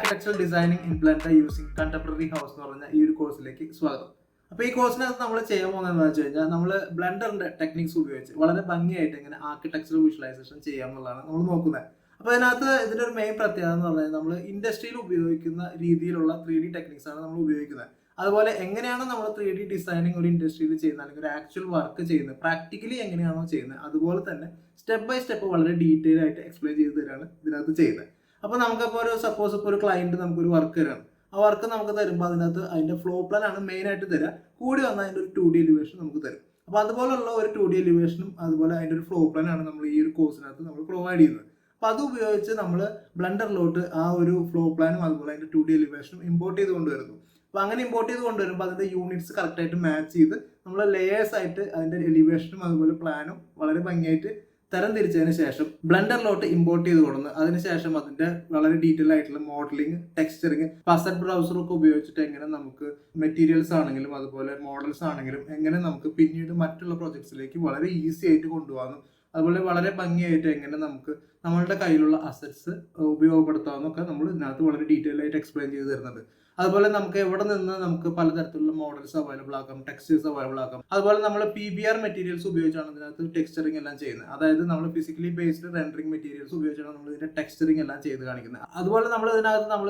Architectural designing in blender using contemporary house എന്ന് പറഞ്ഞ ഈ ഒരു കോഴ്സിലേക്ക് സ്വാഗതം. അപ്പോൾ ഈ കോഴ്സിനകത്ത് നമ്മൾ ചെയ്യാൻ പോകുന്നതെന്ന് വെച്ച് കഴിഞ്ഞാൽ നമ്മൾ ബ്ലെൻഡറിന്റെ ടെക്നിക്സ് ഉപയോഗിച്ച് വളരെ ഭംഗിയായിട്ട് എങ്ങനെ ആർക്കിടെക്ചറൽ വിഷ്വലൈസേഷൻ ചെയ്യാം എന്നുള്ളതാണ് നമ്മൾ നോക്കുന്നത്. അപ്പോൾ അതിനകത്ത് ഇതിന്റെ ഒരു മെയിൻ പ്രത്യേകത എന്ന് പറഞ്ഞാൽ നമ്മൾ ഇൻഡസ്ട്രിയിൽ ഉപയോഗിക്കുന്ന രീതിയിലുള്ള 3D ടെക്നിക്സ് ആണ് നമ്മൾ ഉപയോഗിക്കുന്നത്. അതുപോലെ എങ്ങനെയാണ് നമ്മൾ 3D ഡിസൈനിങ് ഒരു ഇൻഡസ്ട്രിയിൽ ചെയ്യുന്നത് അല്ലെങ്കിൽ ഒരു ആക്ച്വൽ വർക്ക് ചെയ്യുന്നത്, പ്രാക്ടിക്കലി എങ്ങനെയാണോ ചെയ്യുന്നത് അതുപോലെ തന്നെ സ്റ്റെപ്പ് ബൈ സ്റ്റെപ്പ് വളരെ ഡീറ്റെയിൽ ആയിട്ട് എക്സ്പ്ലെയിൻ ചെയ്ത് തരാണ് ഇതിനകത്ത് ചെയ്യുന്നത്. അപ്പോൾ നമുക്കപ്പോൾ ഒരു സപ്പോസ് ഇപ്പോൾ ഒരു ക്ലയന്റ് നമുക്കൊരു വർക്ക് തരാണ്, ആ വർക്ക് നമുക്ക് തരുമ്പോൾ അതിനകത്ത് അതിന്റെ ഫ്ലോ പ്ലാൻ ആണ് മെയിൻ ആയിട്ട് തരിക, കൂടി വന്നാൽ അതിന്റെ ഒരു 2D എലിവേഷൻ നമുക്ക് തരും. അപ്പോൾ അതുപോലുള്ള ഒരു 2D എലിവേഷനും അതുപോലെ അതിന്റെ ഒരു ഫ്ലോ പ്ലാൻ ആണ് നമ്മൾ ഈ ഒരു കോഴ്സിനകത്ത് നമ്മൾ പ്രൊവൈഡ് ചെയ്യുന്നത്. അപ്പോൾ അത് ഉപയോഗിച്ച് നമ്മൾ ബ്ലെൻഡറിലോട്ട് ആ ഒരു ഫ്ലോ പ്ലാനും അതുപോലെ അതിന്റെ 2D എലിവേഷനും ഇമ്പോർട്ട് ചെയ്ത് കൊണ്ടുവരുന്നു. അപ്പോൾ അങ്ങനെ ഇമ്പോർട്ട് ചെയ്ത് കൊണ്ടുവരുമ്പോൾ അതിന്റെ യൂണിറ്റ്സ് കറക്റ്റ് ആയിട്ട് മാച്ച് ചെയ്ത് നമ്മൾ ലേയേഴ്സ് ആയിട്ട് അതിന്റെ എലിവേഷനും അതുപോലെ പ്ലാനും വളരെ ഭംഗിയായിട്ട് തരം തിരിച്ചതിന് ശേഷം ബ്ലെൻഡറിലോട്ട് ഇമ്പോർട്ട് ചെയ്ത് കൊടുന്ന് അതിനുശേഷം അതിന്റെ വളരെ ഡീറ്റെയിൽ ആയിട്ടുള്ള മോഡലിംഗ്, ടെക്സ്ചറിങ്, അസറ്റ് ബ്രൗസറൊക്കെ ഉപയോഗിച്ചിട്ട് എങ്ങനെ നമുക്ക് മെറ്റീരിയൽസ് ആണെങ്കിലും അതുപോലെ മോഡൽസ് ആണെങ്കിലും എങ്ങനെ നമുക്ക് പിന്നീട് മറ്റുള്ള പ്രൊജക്ട്സിലേക്ക് വളരെ ഈസി ആയിട്ട് കൊണ്ടുപോകാനും അതുപോലെ വളരെ ഭംഗിയായിട്ട് എങ്ങനെ നമുക്ക് നമ്മളുടെ കയ്യിലുള്ള അസറ്റ്സ് ഉപയോഗപ്പെടുത്താമെന്നൊക്കെ നമ്മൾ ഇതിനകത്ത് വളരെ ഡീറ്റെയിൽ ആയിട്ട് എക്സ്പ്ലെയിൻ ചെയ്ത് തരുന്നുണ്ട്. അതുപോലെ നമുക്ക് എവിടെ നിന്ന് നമുക്ക് പലതരത്തിലുള്ള മോഡൽസ് അവൈലബിൾ ആക്കാം, ടെക്സ്റ്റേഴ്സ് അവൈലബിൾ ആക്കാം. അതുപോലെ നമ്മൾ PBR മെറ്റീരിയൽസ് ഉപയോഗിച്ചാണ് ഇതിനകത്ത് ടെക്സ്ചറിങ് എല്ലാം ചെയ്യുന്നത്. അതായത് നമ്മൾ ഫിസിക്കലി ബേസ്ഡ് റെൻഡറിങ് മെറ്റീരിയൽസ് ഉപയോഗിച്ചാണ് നമ്മൾ ഇതിന്റെ ടെക്സ്ചറിങ് എല്ലാം ചെയ്ത് കാണിക്കുന്നത്. അതുപോലെ നമ്മൾ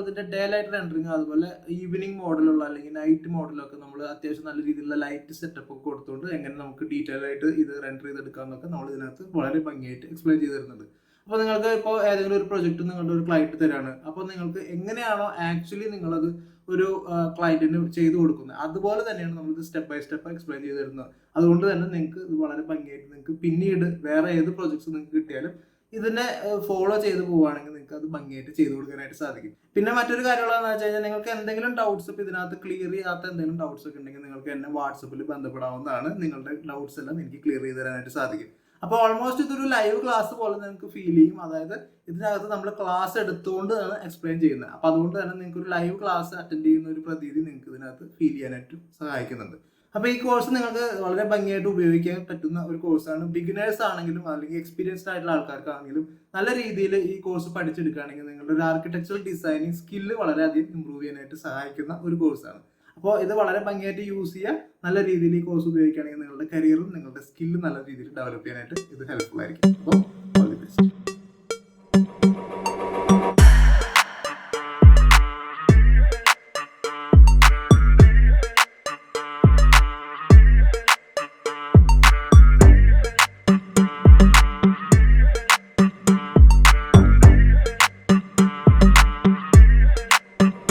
ഇതിന്റെ ഡേ ലൈറ്റ് റെൻഡറിങ് അതുപോലെ ഈവനിങ് മോഡലുള്ള അല്ലെങ്കിൽ നൈറ്റ് മോഡലൊക്കെ നമ്മൾ അത്യാവശ്യം നല്ല രീതിയിലുള്ള ലൈറ്റ് സെറ്റപ്പ് ഒക്കെ കൊടുത്തുകൊണ്ട് എങ്ങനെ നമുക്ക് ഡീറ്റെയിൽ ആയിട്ട് ഇത് റെൻഡർ ചെയ്തെടുക്കാമെന്നൊക്കെ നമ്മൾ ഇതിനകത്ത് വളരെ ഭംഗിയായിട്ട് എക്സ്പ്ലെയിൻ ചെയ്ത് തരുന്നുണ്ട്. അപ്പോൾ നിങ്ങൾക്ക് ഇപ്പോൾ ഏതെങ്കിലും ഒരു പ്രൊജക്ട് നിങ്ങളുടെ ഒരു ക്ലയന്റ് തരാണ്, അപ്പോൾ നിങ്ങൾക്ക് എങ്ങനെയാണോ ആക്ച്വലി നിങ്ങളത് ഒരു ക്ലയന്റിന് ചെയ്തു കൊടുക്കുന്നത് അതുപോലെ തന്നെയാണ് നമ്മളിത് സ്റ്റെപ്പ് ബൈ സ്റ്റെപ്പ് എക്സ്പ്ലെയിൻ ചെയ്ത് തരുന്നത്. അതുകൊണ്ട് തന്നെ നിങ്ങൾക്ക് ഇത് വളരെ ഭംഗിയായിട്ട് നിങ്ങൾക്ക് പിന്നീട് വേറെ ഏത് പ്രൊജക്ട്സ് നിങ്ങൾക്ക് കിട്ടിയാലും ഇതിനെ ഫോളോ ചെയ്ത് പോവുകയാണെങ്കിൽ നിങ്ങൾക്ക് അത് ഭംഗിയായിട്ട് ചെയ്തു കൊടുക്കാനായിട്ട് സാധിക്കും. പിന്നെ മറ്റൊരു കാര്യമുള്ളതെന്ന് വെച്ച് കഴിഞ്ഞാൽ നിങ്ങൾക്ക് എന്തെങ്കിലും ഡൗട്ട്സ് ഇപ്പോൾ ഇതിനകത്ത് ക്ലിയർ ചെയ്യാത്ത എന്തെങ്കിലും ഡൗട്ട്സ് ഒക്കെ ഉണ്ടെങ്കിൽ നിങ്ങൾക്ക് എന്നെ വാട്സപ്പിൽ ബന്ധപ്പെടാവുന്നതാണ്. നിങ്ങളുടെ ഡൗട്ട്സ് എല്ലാം എനിക്ക് ക്ലിയർ ചെയ്ത് തരാനായിട്ട് സാധിക്കും. അപ്പോൾ ഓൾമോസ്റ്റ് ഇതൊരു ലൈവ് ക്ലാസ് പോലെ നിങ്ങൾക്ക് ഫീൽ ചെയ്യും. അതായത് ഇതിനകത്ത് നമ്മൾ ക്ലാസ് എടുത്തുകൊണ്ടാണ് എക്സ്പ്ലെയിൻ ചെയ്യുന്നത്. അപ്പോൾ അതുകൊണ്ട് തന്നെ നിങ്ങൾക്ക് ഒരു ലൈവ് ക്ലാസ് അറ്റൻഡ് ചെയ്യുന്ന ഒരു പ്രതീതി നിങ്ങൾക്ക് ഇതിനകത്ത് ഫീൽ ചെയ്യാനായിട്ട് സഹായിക്കുന്നുണ്ട്. അപ്പോൾ ഈ കോഴ്സ് നിങ്ങൾക്ക് വളരെ ഭംഗിയായിട്ട് ഉപയോഗിക്കാൻ പറ്റുന്ന ഒരു കോഴ്സാണ്. ബിഗിനേഴ്സ് ആണെങ്കിലും അല്ലെങ്കിൽ എക്സ്പീരിയൻസ്ഡ് ആയിട്ടുള്ള ആൾക്കാർക്കാണെങ്കിലും നല്ല രീതിയിൽ ഈ കോഴ്സ് പഠിച്ചെടുക്കുകയാണെങ്കിൽ നിങ്ങളുടെ ഒരു ആർക്കിടെക്ചറൽ ഡിസൈനിങ് സ്കില്ല് വളരെയധികം ഇമ്പ്രൂവ് ചെയ്യാനായിട്ട് സഹായിക്കുന്ന ഒരു കോഴ്സാണ്. അപ്പോൾ ഇത് വളരെ ഭംഗിയായിട്ട് യൂസ് ചെയ്യുക. നല്ല രീതിയിൽ ഈ കോഴ്സ് ഉപയോഗിക്കുകയാണെങ്കിൽ നിങ്ങളുടെ കരിയറും നിങ്ങളുടെ സ്കില്ലും നല്ല രീതിയിൽ ഡെവലപ്പ് ചെയ്യാനായിട്ട് ഇത് ഹെൽപ്ഫുൾ ആയിരിക്കും. അപ്പോൾ